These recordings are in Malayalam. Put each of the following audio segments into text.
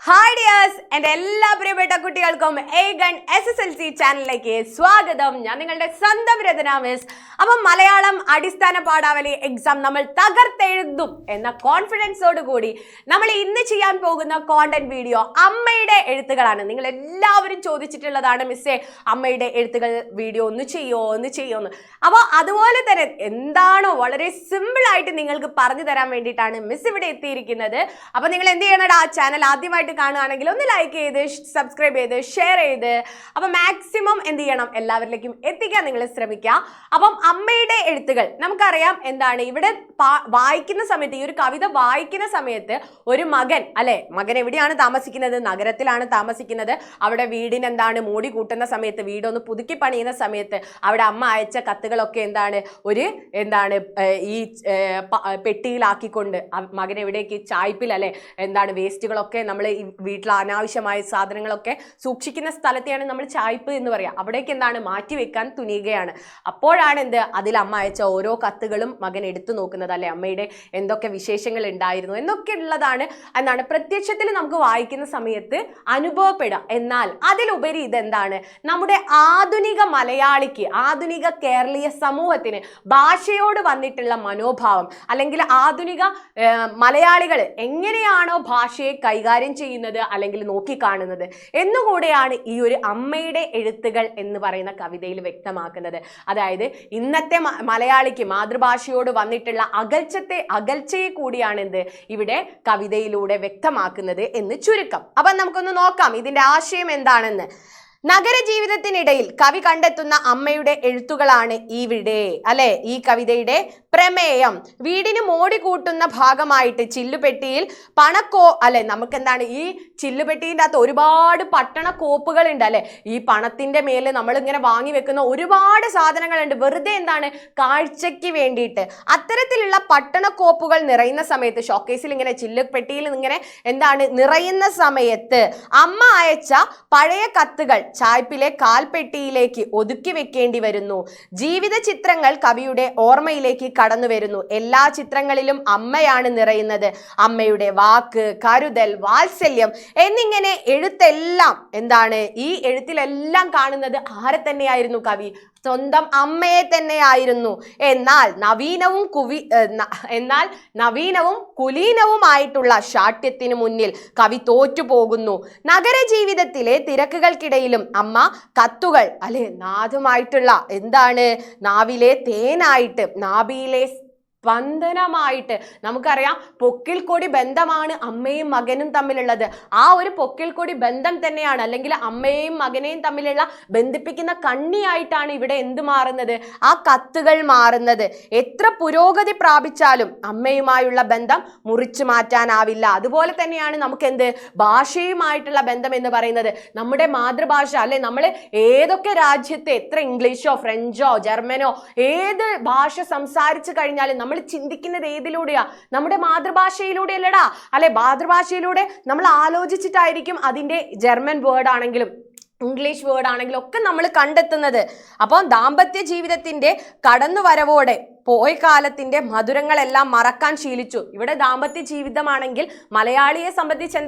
ഹായ് ഡിയേഴ്സ്, എൻ്റെ എല്ലാ പ്രിയപ്പെട്ട കുട്ടികൾക്കും ഏഗൺ SSLC ചാനലിലേക്ക് സ്വാഗതം. ഞാൻ നിങ്ങളുടെ സ്വന്തം രചന മിസ്. അപ്പം മലയാളം അടിസ്ഥാന പാഠാവലി എക്സാം നമ്മൾ തകർത്തെഴുതും എന്ന കോൺഫിഡൻസോട് കൂടി നമ്മൾ ഇന്ന് ചെയ്യാൻ പോകുന്ന കോണ്ടന്റ് വീഡിയോ അമ്മയുടെ എഴുത്തുകളാണ്. നിങ്ങൾ എല്ലാവരും ചോദിച്ചിട്ടുള്ളതാണ്, മിസ്സേ അമ്മയുടെ എഴുത്തുകൾ വീഡിയോ ഒന്ന് ചെയ്യുമോ. അപ്പോൾ അതുപോലെ തന്നെ എന്താണോ വളരെ സിമ്പിൾ ആയിട്ട് നിങ്ങൾക്ക് പറഞ്ഞു തരാൻ വേണ്ടിയിട്ടാണ് മിസ് ഇവിടെ എത്തിയിരിക്കുന്നത്. അപ്പോൾ നിങ്ങൾ എന്ത് ചെയ്യണം, ആ ചാനൽ ആദ്യമായിട്ട് കാണുകയാണെങ്കിൽ ഒന്ന് ലൈക്ക് ചെയ്ത് സബ്സ്ക്രൈബ് ചെയ്ത് ഷെയർ ചെയ്ത് അപ്പം മാക്സിമം എന്ത് ചെയ്യണം, എല്ലാവരിലേക്കും എത്തിക്കാൻ നിങ്ങൾ ശ്രമിക്കുക. അപ്പം അമ്മയുടെ എഴുത്തുകൾ നമുക്കറിയാം എന്താണ്. ഇവിടെ വായിക്കുന്ന സമയത്ത്, ഈ ഒരു കവിത വായിക്കുന്ന സമയത്ത് ഒരു മകൻ മകൻ എവിടെയാണ് താമസിക്കുന്നത്? നഗരത്തിലാണ് താമസിക്കുന്നത്. അവിടെ വീടിന് എന്താണ് മൂടി കൂട്ടുന്ന സമയത്ത്, വീടൊന്ന് പുതുക്കി പണിയുന്ന സമയത്ത് അവിടെ അമ്മ അയച്ച കത്തുകളൊക്കെ ഈ പെട്ടിയിലാക്കിക്കൊണ്ട് മകൻ എവിടേക്ക് ചായ്പിൽ വേസ്റ്റുകളൊക്കെ നമ്മൾ വീട്ടിൽ അനാവശ്യമായ സാധനങ്ങളൊക്കെ സൂക്ഷിക്കുന്ന സ്ഥലത്തെയാണ് നമ്മൾ ചായ്പ് എന്ന് പറയുക. അവിടേക്ക് മാറ്റി വെക്കാൻ തുനിയുകയാണ്. അപ്പോഴാണ് അതിൽ അമ്മ അയച്ച ഓരോ കത്തുകളും മകൻ എടുത്തു നോക്കുന്നത്. അമ്മയുടെ എന്തൊക്കെ വിശേഷങ്ങൾ ഉണ്ടായിരുന്നു എന്നൊക്കെ ഉള്ളതാണ് പ്രത്യക്ഷത്തിൽ നമുക്ക് വായിക്കുന്ന സമയത്ത് അനുഭവപ്പെടുക. എന്നാൽ അതിലുപരി ഇതെന്താണ്, നമ്മുടെ ആധുനിക മലയാളിക്ക്, ആധുനിക കേരളീയ സമൂഹത്തിന് ഭാഷയോട് വന്നിട്ടുള്ള മനോഭാവം, അല്ലെങ്കിൽ ആധുനിക മലയാളികൾ എങ്ങനെയാണോ ഭാഷയെ കൈകാര്യം ചെയ്യുന്നത് അല്ലെങ്കിൽ നോക്കിക്കാണുന്നത് എന്നുകൂടെയാണ് ഈ ഒരു അമ്മയുടെ എഴുത്തുകൾ എന്ന് പറയുന്ന കവിതയിൽ വ്യക്തമാക്കുന്നത്. അതായത് ഇന്നത്തെ മലയാളിക്ക് മാതൃഭാഷയോട് വന്നിട്ടുള്ള അകൽച്ചയെ കൂടിയാണ് ഇവിടെ കവിതയിലൂടെ വ്യക്തമാക്കുന്നത് എന്ന് ചുരുക്കം. അപ്പൊ നമുക്കൊന്ന് നോക്കാം ഇതിന്റെ ആശയം എന്താണെന്ന്. നഗരജീവിതത്തിനിടയിൽ കവി കണ്ടെത്തുന്ന അമ്മയുടെ എഴുത്തുകളാണ് ഇവിടെ ഈ കവിതയുടെ പ്രമേയം. വീടിന് മോടി കൂട്ടുന്ന ഭാഗമായിട്ട് ചില്ലുപെട്ടിയിൽ നമുക്കെന്താണ്, ഈ ചില്ലുപെട്ടീൻ്റെ അകത്ത് ഒരുപാട് പട്ടണ കോപ്പുകൾ ഉണ്ട് ഈ പണത്തിന്റെ മേലെ നമ്മളിങ്ങനെ വാങ്ങി വെക്കുന്ന ഒരുപാട് സാധനങ്ങളുണ്ട്, വെറുതെ കാഴ്ചയ്ക്ക് വേണ്ടിയിട്ട്. അത്തരത്തിലുള്ള പട്ടണ കോപ്പുകൾ നിറയുന്ന സമയത്ത്, ഷോക്കേസിൽ ഇങ്ങനെ ചില്ലുപെട്ടിയിൽ ഇങ്ങനെ നിറയുന്ന സമയത്ത് അമ്മ അയച്ച പഴയ കത്തുകൾ ചായ്പിലെ കാൽപ്പെട്ടിയിലേക്ക് ഒതുക്കി വെക്കേണ്ടി വരുന്നു. ജീവിത ചിത്രങ്ങൾ കവിയുടെ ഓർമ്മയിലേക്ക് കടന്നു വരുന്നു. എല്ലാ ചിത്രങ്ങളിലും അമ്മയാണ് നിറയുന്നത്. അമ്മയുടെ വാക്ക്, കരുതൽ, വാത്സല്യം എന്നിങ്ങനെ എഴുത്തെല്ലാം ഈ എഴുത്തിലെല്ലാം കാണുന്നത് ആരെ തന്നെയായിരുന്നു? കവി സ്വന്തം അമ്മയെ തന്നെയായിരുന്നു. എന്നാൽ നവീനവും കുലീനവുമായിട്ടുള്ള ശാഠ്യത്തിന് മുന്നിൽ കവി തോറ്റുപോകുന്നു. നഗരജീവിതത്തിലെ തിരക്കുകൾക്കിടയിലും അമ്മ കത്തുകൾ നാദമായിട്ടുള്ള നാവിലെ തേനായിട്ട്, നാഭിയിലെ സ്പന്ദനമായിട്ട്. നമുക്കറിയാം പൊക്കിൽ കൊടി ബന്ധമാണ് അമ്മയും മകനും തമ്മിലുള്ളത്. ആ ഒരു പൊക്കിൽ കൊടി ബന്ധം തന്നെയാണ്, അല്ലെങ്കിൽ അമ്മയെയും മകനെയും തമ്മിലുള്ള ബന്ധിപ്പിക്കുന്ന കണ്ണിയായിട്ടാണ് ഇവിടെ മാറുന്നത്? ആ കത്തുകൾ മാറുന്നത്. എത്ര പുരോഗതി പ്രാപിച്ചാലും അമ്മയുമായുള്ള ബന്ധം മുറിച്ചു മാറ്റാനാവില്ല. അതുപോലെ തന്നെയാണ് നമുക്ക് ഭാഷയുമായിട്ടുള്ള ബന്ധം എന്ന് പറയുന്നത്. നമ്മുടെ മാതൃഭാഷ നമ്മൾ ഏതൊക്കെ രാജ്യത്തെ എത്ര ഇംഗ്ലീഷോ ഫ്രഞ്ചോ ജർമ്മനോ ഏത് ഭാഷ സംസാരിച്ചു കഴിഞ്ഞാലും നമ്മൾ ചിന്തിക്കുന്നത് ഏതിലൂടെയാ? നമ്മുടെ മാതൃഭാഷയിലൂടെ അല്ലടാ. മാതൃഭാഷയിലൂടെ നമ്മൾ ആലോചിച്ചിട്ടായിരിക്കും അതിന്റെ ജർമ്മൻ വേർഡ് ആണെങ്കിലും ഇംഗ്ലീഷ് വേർഡ് ആണെങ്കിലും ഒക്കെ നമ്മൾ കണ്ടെത്തുന്നത്. അപ്പോൾ ദാമ്പത്യ ജീവിതത്തിന്റെ കടന്നുവരവോടെ പോയ കാലത്തിന്റെ മധുരങ്ങളെല്ലാം മറക്കാൻ ശീലിച്ചു. ഇവിടെ ദാമ്പത്യ ജീവിതമാണെങ്കിൽ മലയാളിയെ സംബന്ധിച്ച്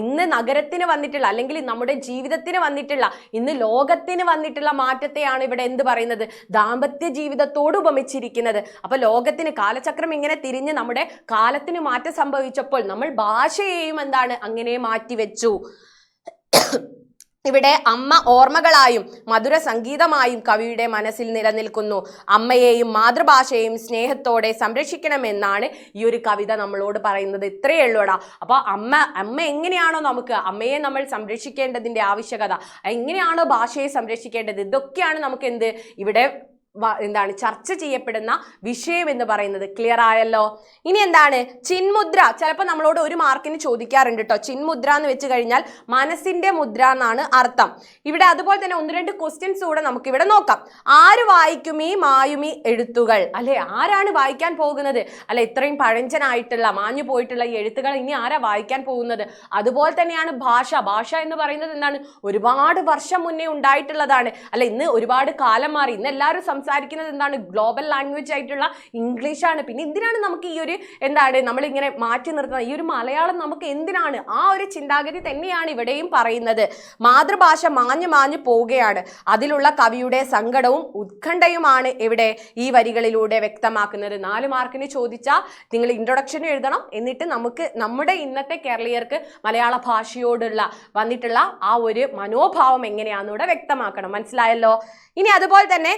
ഇന്ന് നഗരത്തിന് വന്നിട്ടുള്ള, അല്ലെങ്കിൽ നമ്മുടെ ജീവിതത്തിന് വന്നിട്ടുള്ള, ഇന്ന് ലോകത്തിന് വന്നിട്ടുള്ള മാറ്റത്തെയാണ് ഇവിടെ പറയുന്നത്? ദാമ്പത്യ ജീവിതത്തോട് ഉപമിച്ചിരിക്കുന്നത്. അപ്പൊ ലോകത്തിന് കാലചക്രം ഇങ്ങനെ തിരിഞ്ഞ് നമ്മുടെ കാലത്തിന് മാറ്റം സംഭവിച്ചപ്പോൾ നമ്മൾ ഭാഷയെയും അങ്ങനെ മാറ്റിവെച്ചു. ഇവിടെ അമ്മ ഓർമ്മകളായും മധുര സംഗീതമായും കവിയുടെ മനസ്സിൽ നിലനിൽക്കുന്നു. അമ്മയെയും മാതൃഭാഷയെയും സ്നേഹത്തോടെ സംരക്ഷിക്കണമെന്നാണ് ഈ ഒരു കവിത നമ്മളോട് പറയുന്നത്. ഇത്രയേ ഉള്ളൂടാ. അപ്പോൾ അമ്മ എങ്ങനെയാണോ അമ്മയെ നമ്മൾ സംരക്ഷിക്കേണ്ടതിൻ്റെ ആവശ്യകത, എങ്ങനെയാണോ ഭാഷയെ സംരക്ഷിക്കേണ്ടത്, ഇതൊക്കെയാണ് നമുക്ക് ഇവിടെ ചർച്ച ചെയ്യപ്പെടുന്ന വിഷയം എന്ന് പറയുന്നത്. ക്ലിയർ ആയല്ലോ? ഇനി ചിന്മുദ്ര. ചിലപ്പോൾ നമ്മളോട് ഒരു മാർക്കിന് ചോദിക്കാറുണ്ട് കേട്ടോ. ചിന്മുദ്ര എന്ന് വെച്ച് കഴിഞ്ഞാൽ മനസ്സിന്റെ മുദ്ര എന്നാണ് അർത്ഥം. ഇവിടെ അതുപോലെ തന്നെ ഒന്ന് രണ്ട് ക്വസ്റ്റ്യൻസ് കൂടെ നമുക്ക് ഇവിടെ നോക്കാം. ആര് വായിക്കും ഈ മായുമി എഴുത്തുകൾ? ആരാണ് വായിക്കാൻ പോകുന്നത്? ഇത്രയും പഴഞ്ചനായിട്ടുള്ള മാഞ്ഞു പോയിട്ടുള്ള ഈ എഴുത്തുകൾ ഇനി ആരാ വായിക്കാൻ പോകുന്നത്? അതുപോലെ തന്നെയാണ് ഭാഷ എന്ന് പറയുന്നത് ഒരുപാട് വർഷം മുന്നേ ഉണ്ടായിട്ടുള്ളതാണ്. ഇന്ന് ഒരുപാട് കാലം മാറി. ഇന്ന് എല്ലാവരും സംസാരിക്കുന്നത് എന്താണ്? ഗ്ലോബൽ ലാംഗ്വേജ് ആയിട്ടുള്ള ഇംഗ്ലീഷാണ്. പിന്നെ എന്തിനാണ് നമുക്ക് ഈ ഒരു നമ്മളിങ്ങനെ മാറ്റി നിർത്തുന്നത്? ഈ ഒരു മലയാളം നമുക്ക് എന്തിനാണ്? ആ ഒരു ചിന്താഗതി തന്നെയാണ് ഇവിടെയും പറയുന്നത്. മാതൃഭാഷ മാഞ്ഞു മാഞ്ഞു പോവുകയാണ്. അതിലുള്ള കവിയുടെ സങ്കടവും ഉത്കണ്ഠയുമാണ് ഇവിടെ ഈ വരികളിലൂടെ വ്യക്തമാക്കുന്നത്. 4 മാർക്കിന് ചോദിച്ചാൽ നിങ്ങൾ ഇൻട്രൊഡക്ഷൻ എഴുതണം. എന്നിട്ട് നമുക്ക് നമ്മുടെ ഇന്നത്തെ കേരളീയർക്ക് മലയാള ഭാഷയോടുള്ള വന്നിട്ടുള്ള ആ ഒരു മനോഭാവം എങ്ങനെയാണെന്നൂടെ വ്യക്തമാക്കണം. മനസ്സിലായല്ലോ? ഇനി അതുപോലെ തന്നെ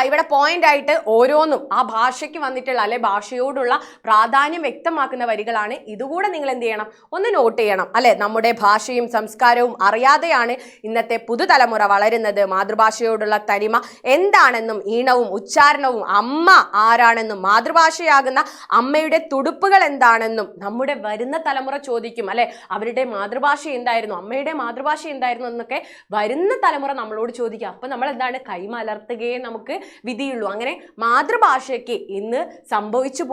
ഇവിടെ പോയിന്റ് ആയിട്ട് ഓരോന്നും ആ ഭാഷയ്ക്ക് വന്നിട്ടുള്ള അല്ലെ ഭാഷയോടുള്ള പ്രാധാന്യം വ്യക്തമാക്കുന്ന വരികളാണ്. ഇതുകൂടെ നിങ്ങൾ എന്ത് ചെയ്യണം? ഒന്ന് നോട്ട് ചെയ്യണം അല്ലെ. നമ്മുടെ ഭാഷയും സംസ്കാരവും അറിയാതെയാണ് ഇന്നത്തെ പുതുതലമുറ വളരുന്നത്. മാതൃഭാഷയോടുള്ള തനിമ എന്താണെന്നും ഈണവും ഉച്ചാരണവും അമ്മ ആരാണെന്നും മാതൃഭാഷയാകുന്ന അമ്മയുടെ തുടുപ്പുകൾ എന്താണെന്നും നമ്മുടെ വരുന്ന തലമുറ ചോദിക്കും അല്ലെ. അവരുടെ മാതൃഭാഷ എന്തായിരുന്നു, അമ്മയുടെ മാതൃഭാഷ എന്തായിരുന്നു എന്നൊക്കെ വരുന്ന തലമുറ നമ്മളോട് ചോദിക്കും. അപ്പൊ നമ്മൾ എന്താണ്? കൈമലർത്തുകയെ നമുക്ക് വിധിയുള്ളൂ. അങ്ങനെ മാതൃഭാഷയ്ക്ക് ഇന്ന് സംഭവിച്ചു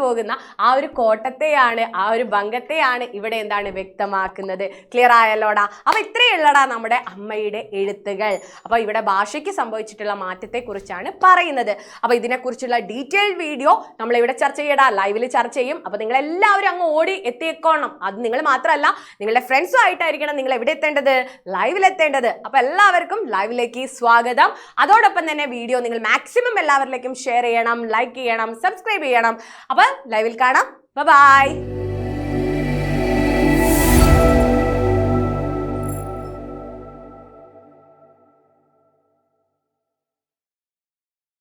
പോകുന്ന ആ ഒരു കോട്ടത്തെയാണ്, ആ ഒരു ഭംഗത്തെയാണ് ഇവിടെ എന്താണ് വ്യക്തമാക്കുന്നത്. ക്ലിയർ ആയല്ലോടാ? അപ്പൊ ഇത്രയുള്ളടാ നമ്മുടെ അമ്മയുടെ എഴുത്തുകൾ. അപ്പൊ ഇവിടെ ഭാഷയ്ക്ക് സംഭവിച്ചിട്ടുള്ള മാറ്റത്തെ കുറിച്ചാണ് പറയുന്നത്. അപ്പൊ ഇതിനെക്കുറിച്ചുള്ള ഡീറ്റെയിൽഡ് വീഡിയോ നമ്മൾ ഇവിടെ ചർച്ച ചെയ്യടാ, ലൈവിൽ ചർച്ച ചെയ്യും. അപ്പൊ നിങ്ങൾ എല്ലാവരും അങ്ങ് ഓടി എത്തിയേക്കോണം. അത് നിങ്ങൾ മാത്രമല്ല, നിങ്ങളുടെ ഫ്രണ്ട്സും ആയിട്ടായിരിക്കണം നിങ്ങൾ എവിടെ എത്തേണ്ടത്? ലൈവിൽ എത്തേണ്ടത്. അപ്പൊ എല്ലാവർക്കും ലൈവിലേക്ക് സ്വാഗതം. അതോടൊപ്പം തന്നെ വീഡിയോ നിങ്ങൾ മാക്സിമം എല്ലാവരിലേക്കും ഷെയർ ചെയ്യണം, ലൈക്ക് ചെയ്യണം, സബ്സ്ക്രൈബ് ചെയ്യണം. അപ്പൊ ലൈവിൽ കാണാം. ബൈ.